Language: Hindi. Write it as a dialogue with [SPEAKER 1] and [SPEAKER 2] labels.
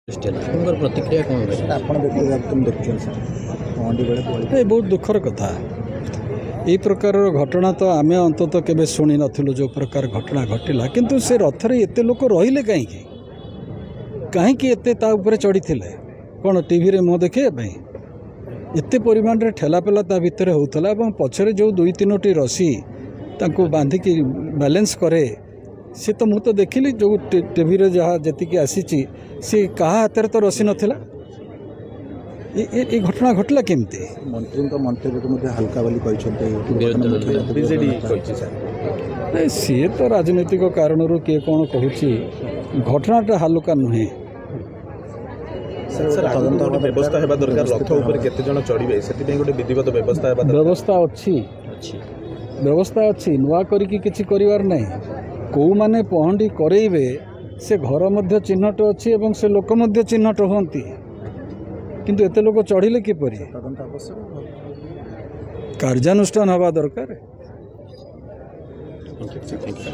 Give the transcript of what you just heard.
[SPEAKER 1] प्रतिक्रिया कौन
[SPEAKER 2] ये बहुत दुखर कथा ये प्रकार घटना तो आम अंतत केवे शुणी नथिलु जो प्रकार घटना घटिला किंतु से रथ रे एते लोक रहिले कहीं एते ता ऊपर चढ़ी थिले कौन टीवी रे मुँह देखा एते परिमाण रे ठेलापेला ता भितर होउथला एवं पछरे जो दुई तीनोटी रसी तांको बांधिकी बैलेंस करे सी तो मुझे देखिली जो टीवी रे जहाँ जी आसी सी कहा हाथ तो रसी नाला ये घटना घटला केमती
[SPEAKER 3] मंत्री मंतव्य हल्का
[SPEAKER 2] नहीं सी तो राजनीतिक कारण किए कौन कहूँ घटनाटा हालुका नुहे व्यवस्था अच्छी नुआ करिकी किछि करिवार नहीं कौ माने पहंडी करेइबे से घर मध्य चिन्हट अच्छी एवं से लोक मध्य चिन्हट होती किंतु एते लोक चढ़िले किपरि कार्यानुष्ठान हवा दरकार।